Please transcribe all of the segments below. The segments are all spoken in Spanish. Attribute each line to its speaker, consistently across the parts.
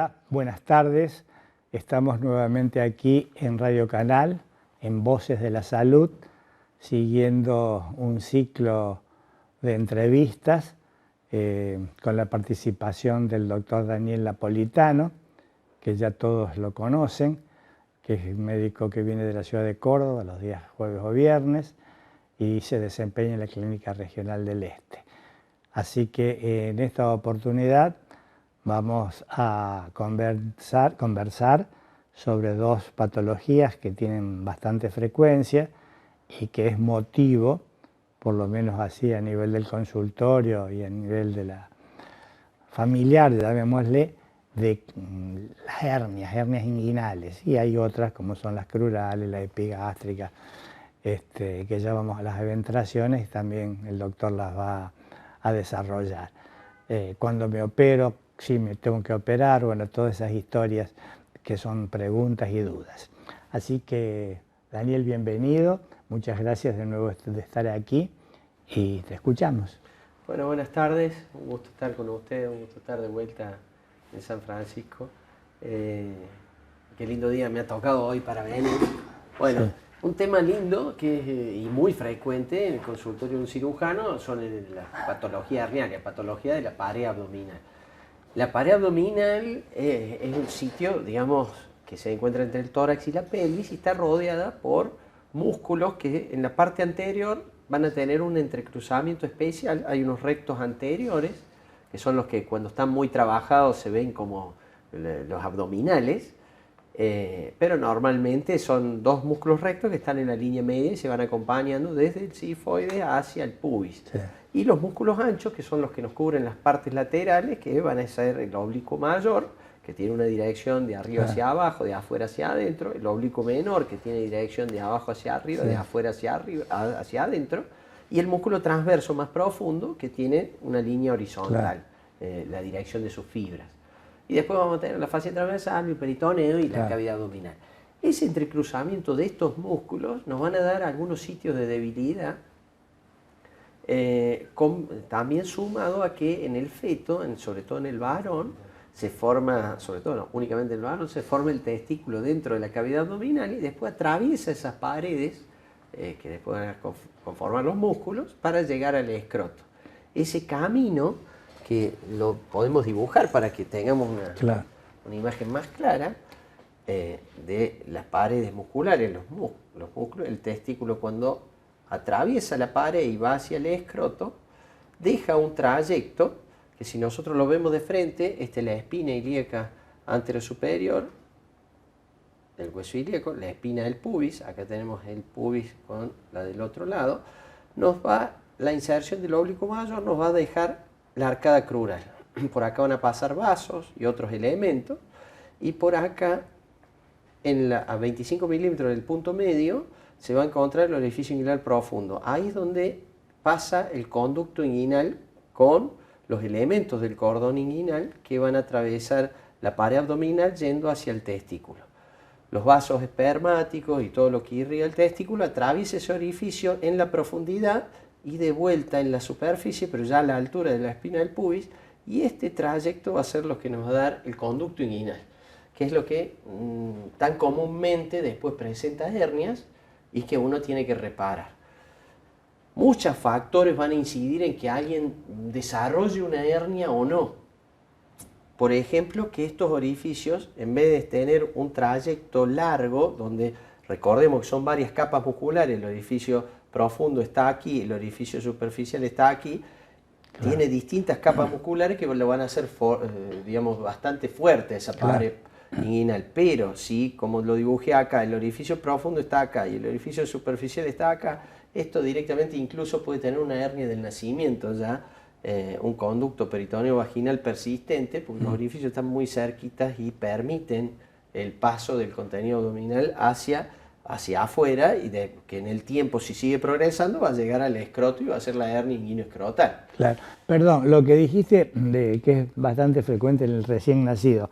Speaker 1: Hola, buenas tardes. Estamos nuevamente aquí en Radio Canal, en Voces de la Salud, siguiendo un ciclo de entrevistas con la participación del doctor Daniel Napolitano, que ya todos lo conocen, que es un médico que viene de la ciudad de Córdoba los días jueves o viernes y se desempeña en la Clínica Regional del Este. Así que en esta oportunidad vamos a conversar sobre dos patologías que tienen bastante frecuencia y que es motivo, por lo menos así a nivel del consultorio y a nivel de la familiar, llamémosle, de las hernias inguinales. Y hay otras como son las crurales, las epigástricas, que ya vamos a las eventraciones y también el doctor las va a desarrollar. Cuando me opero, si me tengo que operar, bueno, todas esas historias que son preguntas y dudas. Así que, Daniel, bienvenido. Muchas gracias de nuevo de estar aquí y te escuchamos.
Speaker 2: Bueno, buenas tardes. Un gusto estar con usted, un gusto estar de vuelta en San Francisco. Qué lindo día me ha tocado hoy para venir. Bueno, sí. Un tema lindo y muy frecuente en el consultorio de un cirujano son la patología herniaria, patología de la pared abdominal. La pared abdominal es un sitio, digamos, que se encuentra entre el tórax y la pelvis y está rodeada por músculos que en la parte anterior van a tener un entrecruzamiento especial. Hay unos rectos anteriores, que son los que cuando están muy trabajados se ven como los abdominales, pero normalmente son dos músculos rectos que están en la línea media y se van acompañando desde el cifoide hacia el pubis. Sí. Y los músculos anchos, que son los que nos cubren las partes laterales, que van a ser el oblicuo mayor, que tiene una dirección de arriba hacia abajo, de afuera hacia adentro, el oblicuo menor, que tiene dirección de abajo hacia arriba, de afuera hacia arriba, hacia adentro, y el músculo transverso más profundo, que tiene una línea horizontal, la dirección de sus fibras. Y después vamos a tener la fascia transversal, el peritoneo y la cavidad abdominal. Ese entrecruzamiento de estos músculos nos van a dar algunos sitios de debilidad, también sumado a que en el feto, sobre todo en el varón, se forma, sobre todo no, únicamente en el varón, se forma el testículo dentro de la cavidad abdominal y después atraviesa esas paredes que después van a conformar los músculos para llegar al escroto. Ese camino, que lo podemos dibujar para que tengamos una imagen más clara de las paredes musculares, los músculos, el testículo cuando atraviesa la pared y va hacia el escroto, deja un trayecto que si nosotros lo vemos de frente, esta es la espina ilíaca anterosuperior del hueso ilíaco, la espina del pubis, acá tenemos el pubis con la del otro lado, la inserción del oblicuo mayor nos va a dejar la arcada crural. Por acá van a pasar vasos y otros elementos, y por acá, a 25 milímetros del punto medio, se va a encontrar el orificio inguinal profundo. Ahí es donde pasa el conducto inguinal con los elementos del cordón inguinal que van a atravesar la pared abdominal yendo hacia el testículo. Los vasos espermáticos y todo lo que irriga el testículo atraviesa ese orificio en la profundidad y de vuelta en la superficie, pero ya a la altura de la espina del pubis, y este trayecto va a ser lo que nos va a dar el conducto inguinal, que es lo que tan comúnmente después presenta hernias y que uno tiene que reparar. Muchos factores van a incidir en que alguien desarrolle una hernia o no. Por ejemplo, que estos orificios, en vez de tener un trayecto largo, donde recordemos que son varias capas musculares, el orificio profundo está aquí, el orificio superficial está aquí, tiene distintas capas musculares que lo van a hacer, digamos, bastante fuerte esa pared inguinal. Pero si, como lo dibujé acá, el orificio profundo está acá y el orificio superficial está acá, esto directamente incluso puede tener una hernia del nacimiento ya, un conducto peritoneo vaginal persistente, porque los orificios están muy cerquitas y permiten el paso del contenido abdominal hacia afuera, y que en el tiempo, si sigue progresando, va a llegar al escroto y va a ser la hernia inguinoescrotal.
Speaker 1: Claro. Perdón, lo que dijiste que es bastante frecuente en el recién nacido,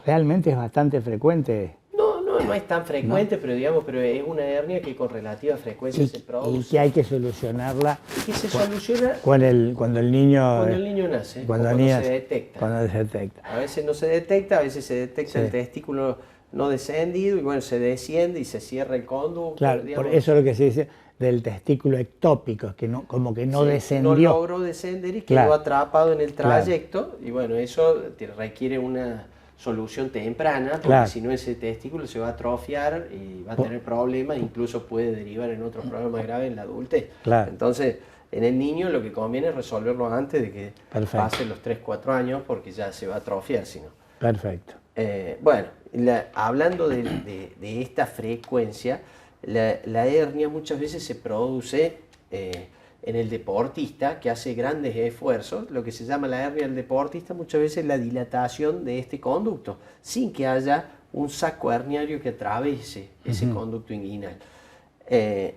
Speaker 1: ¿realmente es bastante frecuente?
Speaker 2: No No es tan frecuente, pero digamos, pero es una hernia que con relativa frecuencia se produce.
Speaker 1: Y que hay que solucionarla.
Speaker 2: Y que se soluciona
Speaker 1: cuando el niño
Speaker 2: nace,
Speaker 1: cuando
Speaker 2: se detecta.
Speaker 1: Cuando se detecta.
Speaker 2: A veces no se detecta, a veces se detecta el testículo no descendido y bueno, se desciende y se cierra el conducto.
Speaker 1: Claro, por eso es lo que se dice del testículo ectópico, que no, como que no descendió.
Speaker 2: No logró descender y quedó atrapado en el trayecto y bueno, eso requiere una solución temprana, porque si no ese testículo se va a atrofiar y va a tener problemas, incluso puede derivar en otros problemas más graves en la adultez. Entonces, en el niño lo que conviene es resolverlo antes de que pasen los 3-4 años, porque ya se va a atrofiar, si no.
Speaker 1: Perfecto.
Speaker 2: Bueno, hablando de esta frecuencia, la hernia muchas veces se produce en el deportista que hace grandes esfuerzos. Lo que se llama la hernia del deportista muchas veces es la dilatación de este conducto, sin que haya un saco herniario que atraviese ese conducto inguinal.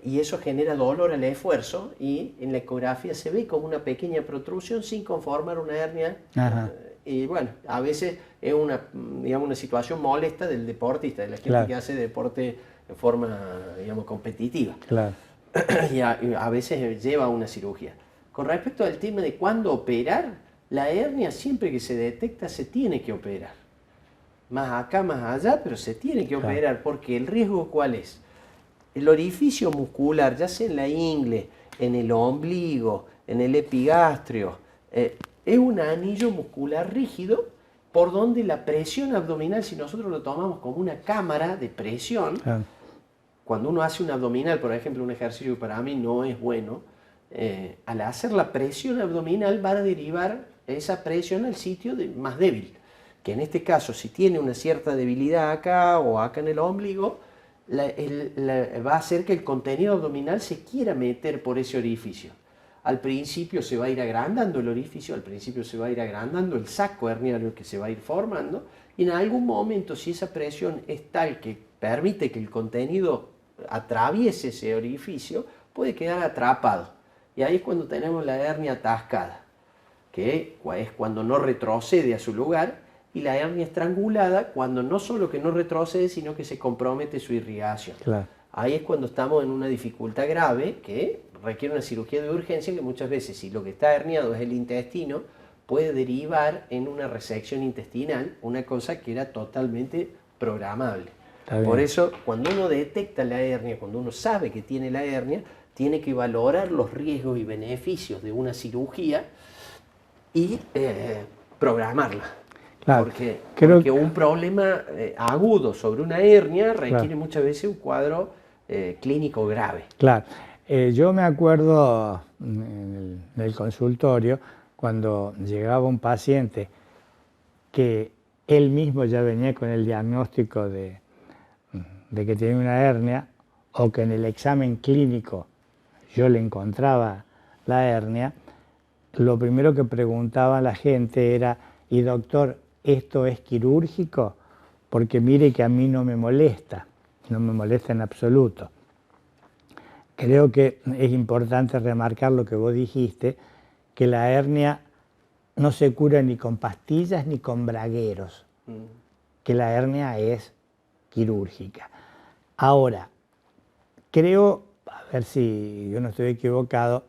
Speaker 2: Y eso genera dolor al esfuerzo y en la ecografía se ve como una pequeña protrusión sin conformar una hernia. Y bueno, a veces es digamos, una situación molesta del deportista, de la gente que hace deporte de forma, digamos, competitiva. Y a veces lleva a una cirugía. Con respecto al tema de cuándo operar, la hernia siempre que se detecta se tiene que operar. Más acá, más allá, pero se tiene que operar, porque el riesgo ¿cuál es? El orificio muscular, ya sea en la ingle, en el ombligo, en el epigastrio, es un anillo muscular rígido por donde la presión abdominal, si nosotros lo tomamos como una cámara de presión, cuando uno hace un abdominal, por ejemplo, un ejercicio que para mí no es bueno, al hacer la presión abdominal va a derivar esa presión al sitio más débil, que en este caso si tiene una cierta debilidad acá o acá en el ombligo, va a hacer que el contenido abdominal se quiera meter por ese orificio. Al principio se va a ir agrandando el orificio, al principio se va a ir agrandando el saco herniario que se va a ir formando, y en algún momento, si esa presión es tal que permite que el contenido atraviese ese orificio, puede quedar atrapado. Y ahí es cuando tenemos la hernia atascada, que es cuando no retrocede a su lugar, y la hernia estrangulada, cuando no solo que no retrocede, sino que se compromete su irrigación. Ahí es cuando estamos en una dificultad grave que requiere una cirugía de urgencia, que muchas veces, si lo que está herniado es el intestino, puede derivar en una resección intestinal, una cosa que era totalmente programable. Por eso, cuando uno detecta la hernia, cuando uno sabe que tiene la hernia, tiene que valorar los riesgos y beneficios de una cirugía y programarla. Porque un problema agudo sobre una hernia requiere muchas veces un cuadro clínico grave.
Speaker 1: Yo me acuerdo en el consultorio cuando llegaba un paciente que él mismo ya venía con el diagnóstico de que tenía una hernia, o que en el examen clínico yo le encontraba la hernia, lo primero que preguntaba la gente era: y doctor, ¿esto es quirúrgico? Porque mire que a mí no me molesta en absoluto. Creo que es importante remarcar lo que vos dijiste, que la hernia no se cura ni con pastillas ni con bragueros, que la hernia es quirúrgica. Ahora, creo, a ver si yo no estoy equivocado,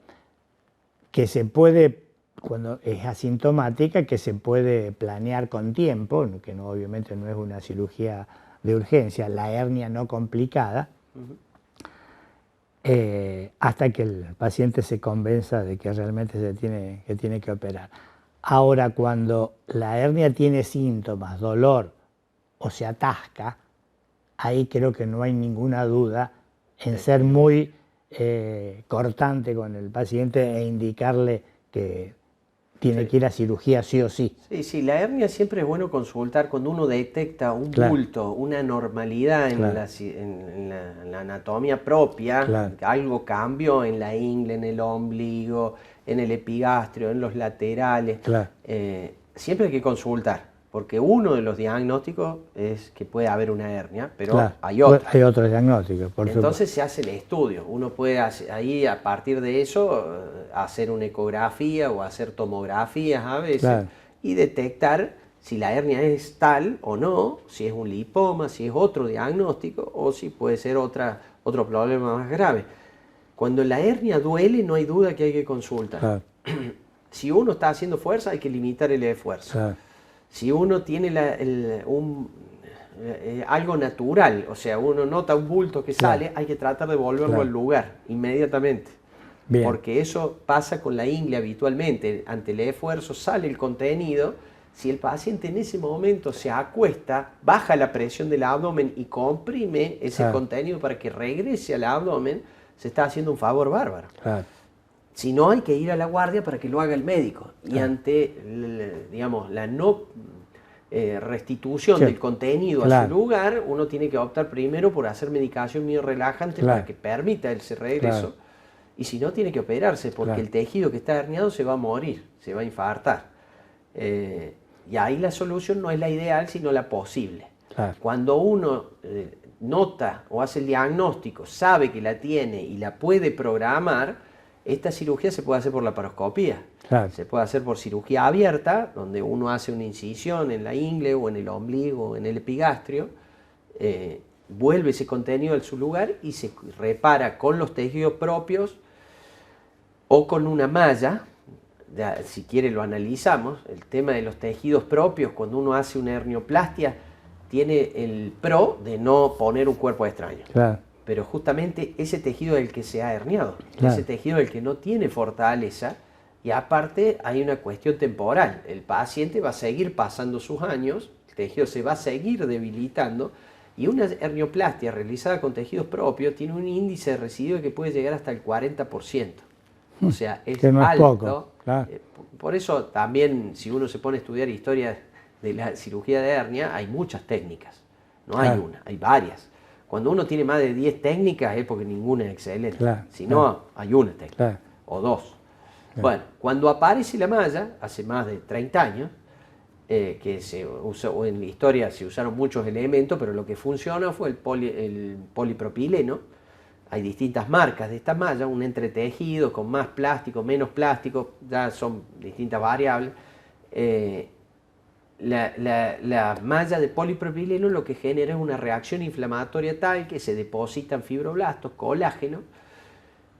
Speaker 1: que se puede, cuando es asintomática, que se puede planear con tiempo, que no, obviamente no es una cirugía de urgencia, la hernia no complicada, hasta que el paciente se convenza de que realmente tiene que operar. Ahora, cuando la hernia tiene síntomas, dolor o se atasca, ahí creo que no hay ninguna duda en ser muy cortante con el paciente e indicarle que tiene que ir a cirugía sí o sí.
Speaker 2: Sí, la hernia siempre es bueno consultar cuando uno detecta un bulto, una anormalidad en la anatomía propia, algo cambió en la ingle, en el ombligo, en el epigastrio, en los laterales. Siempre hay que consultar, porque uno de los diagnósticos es que puede haber una hernia, pero hay otro.
Speaker 1: Hay otros diagnósticos, por supuesto.
Speaker 2: Entonces se hace el estudio. Uno puede ahí, a partir de eso, hacer una ecografía o hacer tomografías a veces y detectar si la hernia es tal o no, si es un lipoma, si es otro diagnóstico o si puede ser otro problema más grave. Cuando la hernia duele, no hay duda que hay que consultar.
Speaker 1: Claro.
Speaker 2: Si uno está haciendo fuerza, hay que limitar el esfuerzo.
Speaker 1: Claro.
Speaker 2: Si uno tiene algo natural, o sea, uno nota un bulto que sale, hay que tratar de volverlo al lugar inmediatamente.
Speaker 1: Bien.
Speaker 2: Porque eso pasa con la ingle habitualmente. Ante el esfuerzo sale el contenido. Si el paciente en ese momento se acuesta, baja la presión del abdomen y comprime ese contenido para que regrese al abdomen, se está haciendo un favor bárbaro.
Speaker 1: Claro.
Speaker 2: Si no, hay que ir a la guardia para que lo haga el médico. Y ante, digamos, la no restitución del contenido a su lugar, uno tiene que optar primero por hacer medicación miorrelajante para que permita ese regreso. Y si no, tiene que operarse, porque el tejido que está herniado se va a morir, se va a infartar. Y ahí la solución no es la ideal, sino la posible. Cuando uno nota o hace el diagnóstico, sabe que la tiene y la puede programar, esta cirugía se puede hacer por laparoscopía. Se puede hacer por cirugía abierta, donde uno hace una incisión en la ingle o en el ombligo o en el epigastrio, vuelve ese contenido a su lugar y se repara con los tejidos propios o con una malla. Si quiere lo analizamos. El tema de los tejidos propios, cuando uno hace una hernioplastia, tiene el pro de no poner un cuerpo extraño. Pero justamente ese tejido es el que se ha herniado, ese tejido es el que no tiene fortaleza, y aparte hay una cuestión temporal. El paciente va a seguir pasando sus años, el tejido se va a seguir debilitando, y una hernioplastia realizada con tejidos propios tiene un índice de residuo que puede llegar hasta el 40%. O sea, es
Speaker 1: que no es
Speaker 2: alto.
Speaker 1: Poco, claro.
Speaker 2: Por eso también, si uno se pone a estudiar historia de la cirugía de hernia, hay muchas técnicas. No hay una, hay varias. Cuando uno tiene más de 10 técnicas es porque ninguna es excelente. Si no, hay una técnica o dos. Bueno, cuando aparece la malla, hace más de 30 años, que se usó, en la historia se usaron muchos elementos, pero lo que funcionó fue el polipropileno. Hay distintas marcas de esta malla, un entretejido con más plástico, menos plástico, ya son distintas variables. La malla de polipropileno lo que genera es una reacción inflamatoria tal que se depositan fibroblastos, colágeno,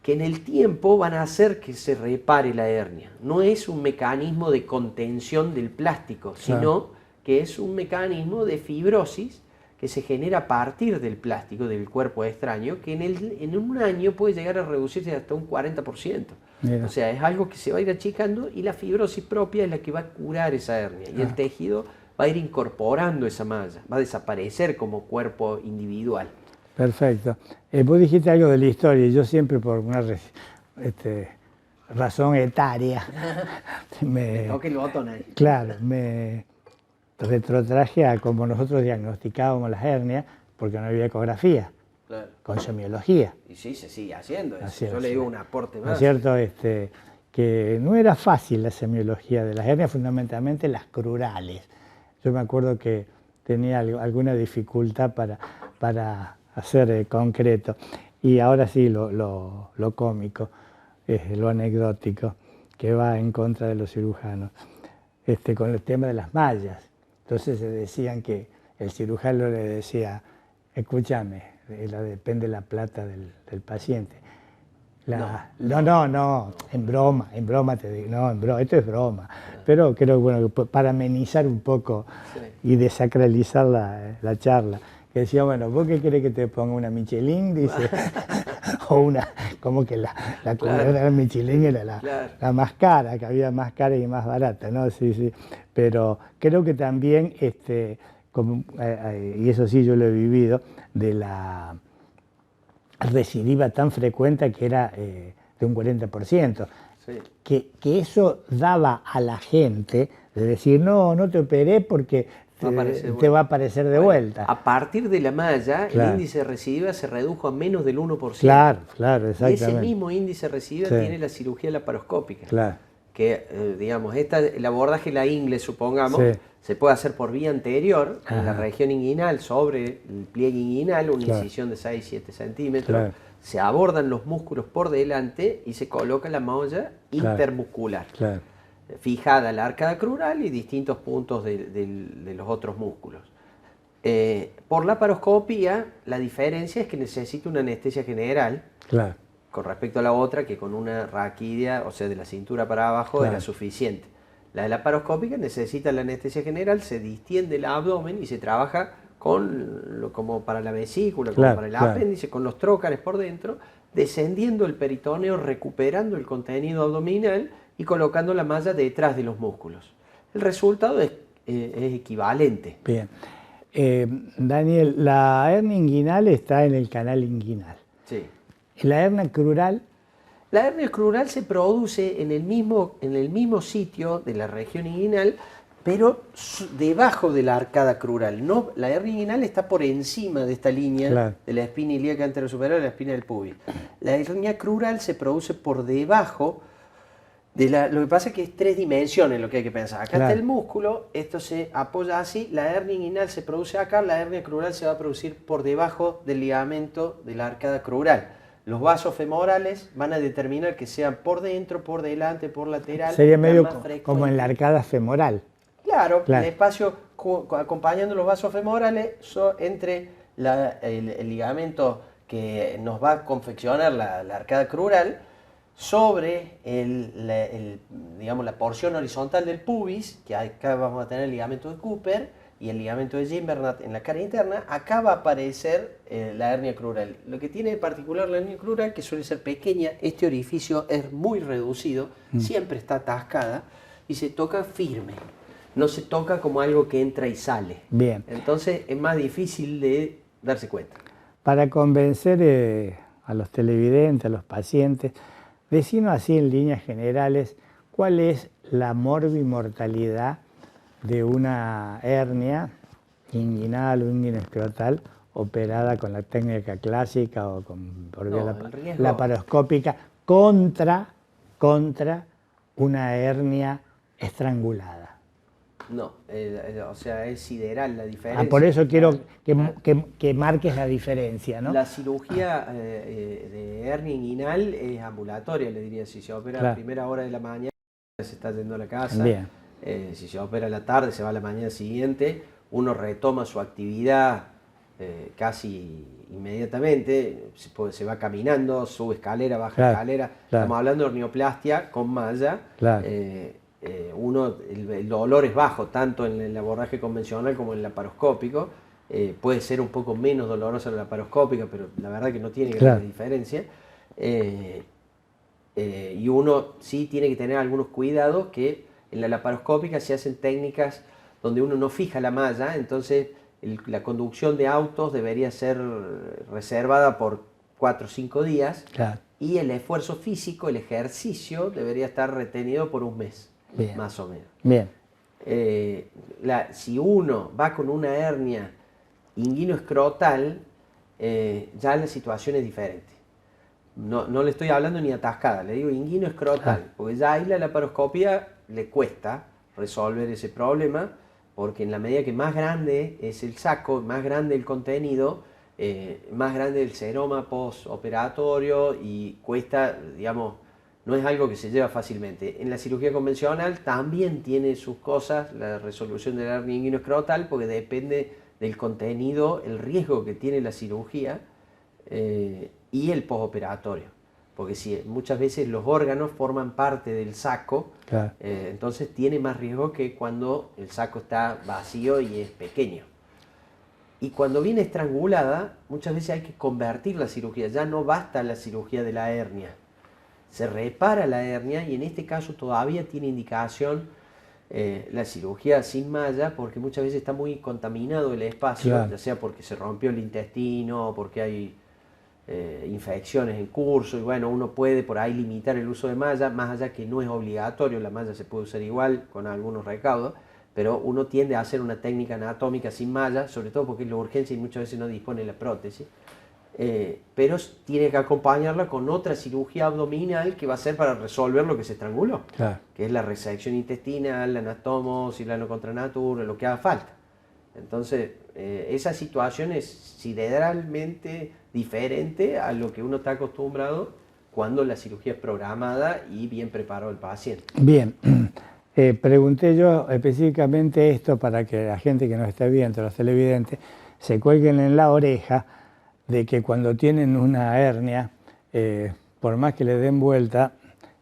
Speaker 2: que en el tiempo van a hacer que se repare la hernia. No es un mecanismo de contención del plástico, sino que es un mecanismo de fibrosis que se genera a partir del plástico, del cuerpo extraño, que en un año puede llegar a reducirse hasta un 40%. O sea, es algo que se va a ir achicando y la fibrosis propia es la que va a curar esa hernia. Y el tejido va a ir incorporando esa malla, va a desaparecer como cuerpo individual.
Speaker 1: Perfecto. Vos dijiste algo de la historia y yo siempre por una razón etaria me retrotraje a cómo nosotros diagnosticábamos las hernias porque no había ecografía, con semiología.
Speaker 2: Y sí, se sigue haciendo eso. Yo le digo un aporte más.
Speaker 1: ¿No es cierto? Que no era fácil la semiología de las hernias, fundamentalmente las crurales. Yo me acuerdo que tenía alguna dificultad para hacer concreto. Y ahora sí, lo cómico, lo anecdótico, que va en contra de los cirujanos, con el tema de las mallas. Entonces se decían que el cirujano le decía, escúchame, depende la plata del paciente. No, en broma te digo, no, esto es broma. Pero creo bueno, para amenizar un poco y desacralizar la charla, que decía, bueno, ¿vos qué querés que te ponga una Michelin? Dice, o una, como que la Michelin era la más cara, que había más cara y más barata, ¿no? Sí. Pero creo que también, y eso sí yo lo he vivido, de la recidiva tan frecuente que era de un 40%. Que eso daba a la gente de decir, no te operé porque te va a aparecer de vuelta.
Speaker 2: A partir de la malla, el índice de recidiva se redujo a menos del 1%.
Speaker 1: Claro, exactamente.
Speaker 2: Y ese mismo índice de recidiva tiene la cirugía laparoscópica. Que, digamos, el abordaje de la ingle, supongamos, se puede hacer por vía anterior, en la región inguinal, sobre el pliegue inguinal, una incisión de 6-7 centímetros. Se abordan los músculos por delante y se coloca la malla intermuscular. fijada la arcada crural y distintos puntos de los otros músculos. Por la laparoscopía, la diferencia es que necesita una anestesia general,
Speaker 1: claro,
Speaker 2: con respecto a la otra, que con una raquidia, o sea, de la cintura para abajo,
Speaker 1: claro,
Speaker 2: era suficiente. La laparoscópica necesita la anestesia general, se distiende el abdomen y se trabaja como para la vesícula, como
Speaker 1: claro,
Speaker 2: para el
Speaker 1: claro.
Speaker 2: apéndice, con los trócares por dentro, descendiendo el peritoneo, recuperando el contenido abdominal y colocando la malla detrás de los músculos. El resultado es equivalente.
Speaker 1: Bien. Daniel, la hernia inguinal está en el canal inguinal.
Speaker 2: Sí.
Speaker 1: La hernia crural,
Speaker 2: La hernia crural se produce en el mismo sitio de la región inguinal, pero debajo de la arcada crural. No, la hernia inguinal está por encima de esta línea,
Speaker 1: claro,
Speaker 2: de la espina ilíaca anterosuperior a la espina del pubis. La hernia crural se produce por debajo lo que pasa es que es 3 dimensiones lo que hay que pensar. Acá
Speaker 1: claro,
Speaker 2: está el músculo, esto se apoya así, la hernia inguinal se produce acá, la hernia crural se va a producir por debajo del ligamento de la arcada crural. Los vasos femorales van a determinar que sean por dentro, por delante, por lateral.
Speaker 1: sería
Speaker 2: la
Speaker 1: medio
Speaker 2: más
Speaker 1: como
Speaker 2: frecuente.
Speaker 1: en la arcada femoral.
Speaker 2: Claro,
Speaker 1: Claro.
Speaker 2: el espacio acompañando los vasos femorales entre el ligamento que nos va a confeccionar la arcada crural sobre digamos, la porción horizontal del pubis, que acá vamos a tener el ligamento de Cooper y el ligamento de Gimbernat en la cara interna. Acá va a aparecer la hernia crural. Lo que tiene de particular la hernia crural, que suele ser pequeña, este orificio es muy reducido, siempre está atascada y se toca firme. No se toca como algo que entra y sale.
Speaker 1: Bien.
Speaker 2: Entonces es más difícil de darse cuenta.
Speaker 1: Para convencer a los televidentes, a los pacientes, decinos así en líneas generales, ¿cuál es la morbimortalidad de una hernia inguinal o inguinoescrotal operada con la técnica clásica o por vía laparoscópica contra una hernia estrangulada?
Speaker 2: No, o sea, es sideral la diferencia.
Speaker 1: Por eso quiero que marques la diferencia, ¿no?
Speaker 2: La cirugía de hernia inguinal es ambulatoria, le diría. Si se opera a primera hora de la mañana, se está yendo a la casa.
Speaker 1: Bien.
Speaker 2: Si se opera a la tarde, se va a la mañana siguiente. Uno retoma su actividad casi inmediatamente. Se va caminando, sube escalera, baja escalera. Estamos hablando de hernioplastia con malla. El dolor es bajo, tanto en el abordaje convencional como en el laparoscópico. Puede ser un poco menos dolorosa la laparoscópica, pero la verdad que no tiene gran diferencia. Y uno sí tiene que tener algunos cuidados, que en la laparoscópica se hacen técnicas donde uno no fija la malla, entonces la conducción de autos debería ser reservada por 4 o 5 días, y el esfuerzo físico, el ejercicio, debería estar retenido por 1 mes. Bien. Más o menos.
Speaker 1: Bien.
Speaker 2: Si uno va con una hernia inguinoescrotal, ya la situación es diferente. No le estoy hablando ni atascada, le digo inguinoescrotal, porque ya ahí la laparoscopia le cuesta resolver ese problema, porque en la medida que más grande es el saco, más grande el contenido, más grande el seroma postoperatorio y cuesta, digamos, no es algo que se lleva fácilmente. En la cirugía convencional también tiene sus cosas la resolución de la hernia inguinoescrotal, porque depende del contenido, el riesgo que tiene la cirugía y el postoperatorio. Porque si muchas veces los órganos forman parte del saco, entonces tiene más riesgo que cuando el saco está vacío y es pequeño. Y cuando viene estrangulada, muchas veces hay que convertir la cirugía, ya no basta la cirugía de la hernia. Se repara la hernia y en este caso todavía tiene indicación la cirugía sin malla, porque muchas veces está muy contaminado el espacio, ya sea porque se rompió el intestino, porque hay infecciones en curso, y bueno, uno puede por ahí limitar el uso de malla, más allá que no es obligatorio, la malla se puede usar igual con algunos recaudos, pero uno tiende a hacer una técnica anatómica sin malla, sobre todo porque es la urgencia y muchas veces no dispone la prótesis. Pero tiene que acompañarla con otra cirugía abdominal que va a ser para resolver lo que se estranguló, que es la resección intestinal, la anastomosis, la anocontranatura, lo que haga falta. Entonces, esa situación es sideralmente diferente a lo que uno está acostumbrado cuando la cirugía es programada y bien preparado el paciente.
Speaker 1: Bien, Pregunté yo específicamente esto para que la gente que nos está viendo, los televidentes, se cuelguen en la oreja de que cuando tienen una hernia, por más que le den vuelta,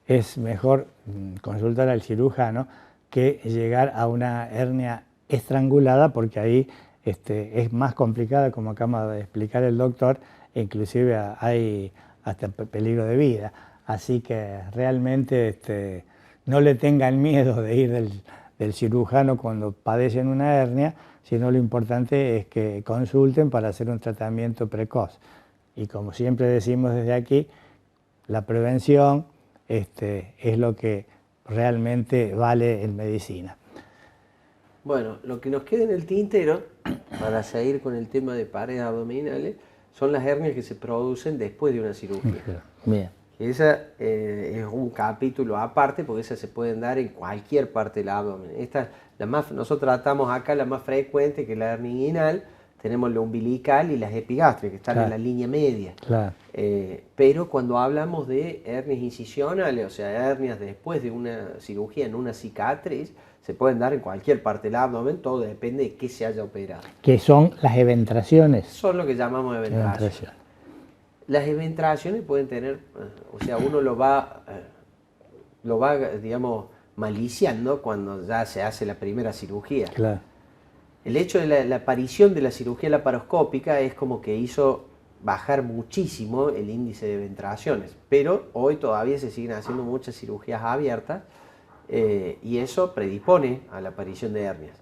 Speaker 1: es mejor consultar al cirujano que llegar a una hernia estrangulada, porque ahí es más complicada, como acaba de explicar el doctor, e inclusive hay hasta peligro de vida. Así que realmente no le tengan miedo de ir del cirujano cuando padecen una hernia, sino lo importante es que consulten para hacer un tratamiento precoz. Y como siempre decimos desde aquí, la prevención es lo que realmente vale en medicina.
Speaker 2: Bueno, lo que nos queda en el tintero, para seguir con el tema de paredes abdominales, son las hernias que se producen después de una cirugía.
Speaker 1: Bien.
Speaker 2: Esa es un capítulo aparte, porque esas se pueden dar en cualquier parte del abdomen. Nosotros tratamos acá la más frecuente, que es la hernia inguinal. Tenemos la umbilical y las epigástricas, que están en la línea media.
Speaker 1: Claro.
Speaker 2: Pero cuando hablamos de hernias incisionales, o sea, hernias después de una cirugía en una cicatriz, se pueden dar en cualquier parte del abdomen, todo depende de qué se haya operado.
Speaker 1: ¿Qué son las eventraciones?
Speaker 2: Son lo que llamamos eventraciones. Las eventraciones pueden tener, o sea, uno lo va, digamos, maliciando cuando ya se hace la primera cirugía.
Speaker 1: Claro.
Speaker 2: El hecho de la aparición de la cirugía laparoscópica es como que hizo bajar muchísimo el índice de eventraciones, pero hoy todavía se siguen haciendo muchas cirugías abiertas y eso predispone a la aparición de hernias.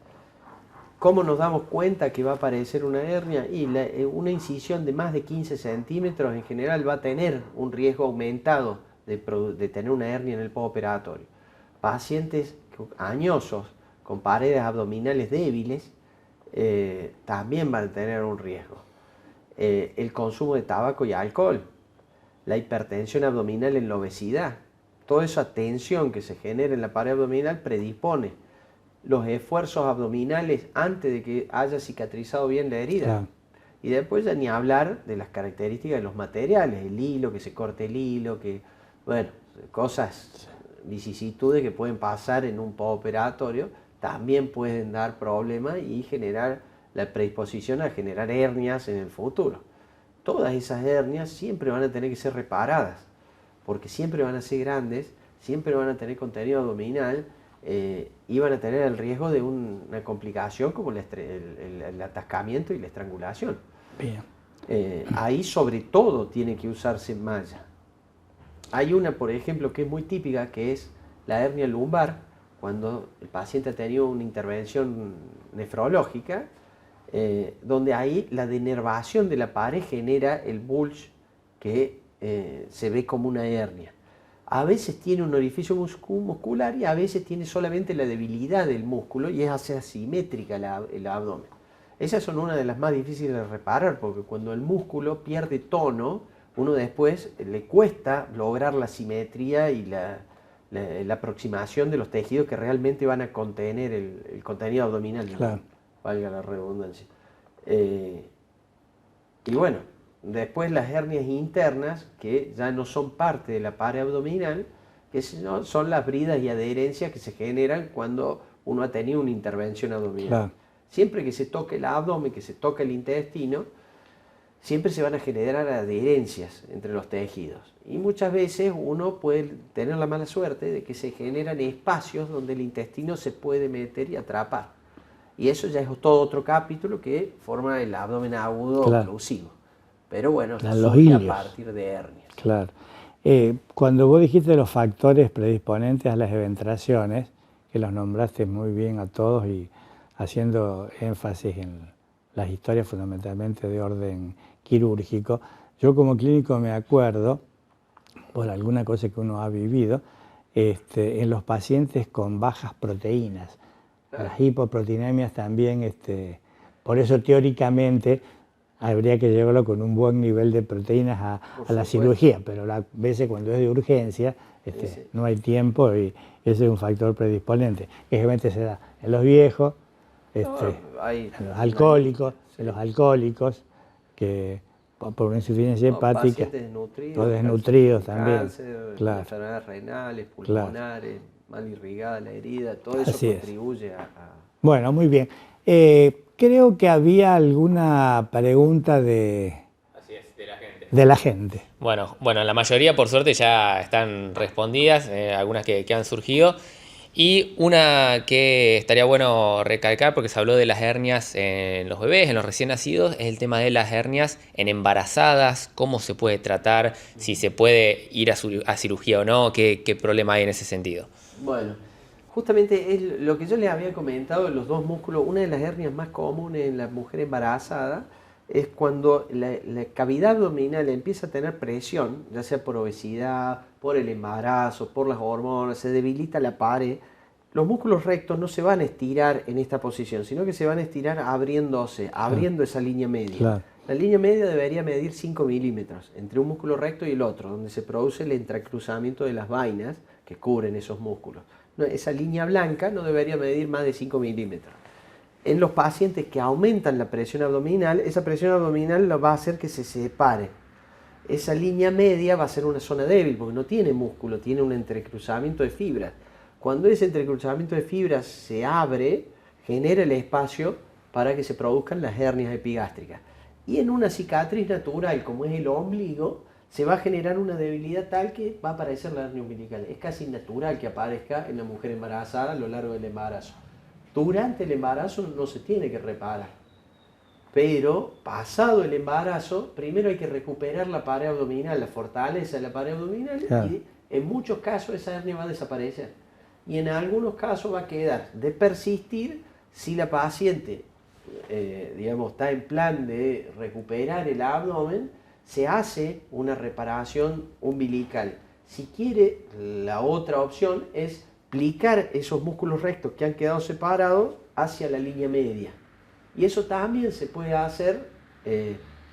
Speaker 2: ¿Cómo nos damos cuenta que va a aparecer una hernia? Y una incisión de más de 15 centímetros en general va a tener un riesgo aumentado de tener una hernia en el postoperatorio. Pacientes añosos con paredes abdominales débiles también van a tener un riesgo. El consumo de tabaco y alcohol, la hipertensión abdominal en la obesidad, toda esa tensión que se genera en la pared abdominal predispone los esfuerzos abdominales antes de que haya cicatrizado bien la herida.
Speaker 1: Claro.
Speaker 2: Y después ya ni hablar de las características de los materiales, el hilo, que se corte el hilo, bueno, cosas, vicisitudes que pueden pasar en un postoperatorio, también pueden dar problemas y generar la predisposición a generar hernias en el futuro. Todas esas hernias siempre van a tener que ser reparadas, porque siempre van a ser grandes, siempre van a tener contenido abdominal, y van a tener el riesgo de una complicación como el atascamiento y la estrangulación.
Speaker 1: Bien.
Speaker 2: Ahí sobre todo tiene que usarse malla. Hay una, por ejemplo, que es muy típica, que es la hernia lumbar, cuando el paciente ha tenido una intervención nefrológica, donde ahí la denervación de la pared genera el bulge que se ve como una hernia. A veces tiene un orificio muscular y a veces tiene solamente la debilidad del músculo y es asimétrica el abdomen. Esas son una de las más difíciles de reparar, porque cuando el músculo pierde tono, uno después le cuesta lograr la simetría y la aproximación de los tejidos que realmente van a contener el contenido abdominal,
Speaker 1: claro,
Speaker 2: valga la redundancia. Y bueno, después las hernias internas, que ya no son parte de la pared abdominal, que son las bridas y adherencias que se generan cuando uno ha tenido una intervención abdominal.
Speaker 1: claro.
Speaker 2: Siempre que se toque el abdomen, que se toque el intestino, siempre se van a generar adherencias entre los tejidos. Y muchas veces uno puede tener la mala suerte de que se generan espacios donde el intestino se puede meter y atrapar. Y eso ya es todo otro capítulo que forma el abdomen agudo oclusivo. Pero bueno, surge a partir de hernias.
Speaker 1: Claro. Cuando vos dijiste los factores predisponentes a las eventraciones, que los nombraste muy bien a todos y haciendo énfasis en las historias fundamentalmente de orden quirúrgico, yo como clínico me acuerdo, por alguna cosa que uno ha vivido, en los pacientes con bajas proteínas, las hipoproteinemias también, por eso teóricamente habría que llevarlo con un buen nivel de proteínas a la cirugía, pero a veces cuando es de urgencia no hay tiempo y ese es un factor predisponente, que generalmente se da en los viejos, en los alcohólicos, que por una insuficiencia hepática,
Speaker 2: pacientes desnutridos,
Speaker 1: o desnutridos también,
Speaker 2: cáncer,
Speaker 1: claro,
Speaker 2: enfermedades renales, pulmonares, mal irrigada la herida, todo eso
Speaker 1: Así
Speaker 2: contribuye a...
Speaker 1: Bueno, muy bien. Creo que había alguna pregunta de la gente.
Speaker 3: Bueno, la mayoría por suerte ya están respondidas, algunas que han surgido. Y una que estaría bueno recalcar, porque se habló de las hernias en los bebés, en los recién nacidos, es el tema de las hernias en embarazadas, cómo se puede tratar, si se puede ir a cirugía o no, qué problema hay en ese sentido.
Speaker 2: Bueno, justamente es lo que yo les había comentado, los dos músculos, una de las hernias más comunes en la mujer embarazada es cuando la cavidad abdominal empieza a tener presión, ya sea por obesidad, por el embarazo, por las hormonas, se debilita la pared. Los músculos rectos no se van a estirar en esta posición, sino que se van a estirar abriéndose, abriendo esa línea media. Claro. La línea media debería medir 5 milímetros entre un músculo recto y el otro, donde se produce el entrecruzamiento de las vainas que cubren esos músculos. Esa línea blanca no debería medir más de 5 milímetros. En los pacientes que aumentan la presión abdominal, esa presión abdominal va a hacer que se separe. Esa línea media va a ser una zona débil porque no tiene músculo, tiene un entrecruzamiento de fibras. Cuando ese entrecruzamiento de fibras se abre, genera el espacio para que se produzcan las hernias epigástricas. Y en una cicatriz natural, como es el ombligo, se va a generar una debilidad tal que va a aparecer la hernia umbilical. Es casi natural que aparezca en la mujer embarazada a lo largo del embarazo. Durante el embarazo no se tiene que reparar, pero pasado el embarazo, primero hay que recuperar la pared abdominal, la fortaleza de la pared abdominal, claro. Y en muchos casos esa hernia va a desaparecer. Y en algunos casos va a quedar de persistir si la paciente está en plan de recuperar el abdomen, se hace una reparación umbilical. Si quiere, la otra opción es plicar esos músculos rectos que han quedado separados hacia la línea media. Y eso también se puede hacer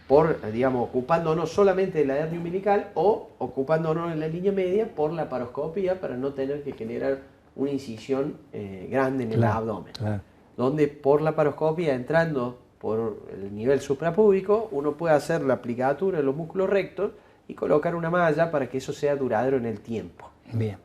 Speaker 2: ocupándonos solamente de la hernia umbilical o ocupándonos en la línea media por la laparoscopía para no tener que generar una incisión grande en el abdomen. Claro. Donde por la laparoscopia, entrando por el nivel suprapúbico, uno puede hacer la aplicatura de los músculos rectos y colocar una malla para que eso sea duradero en el tiempo.
Speaker 1: Bien.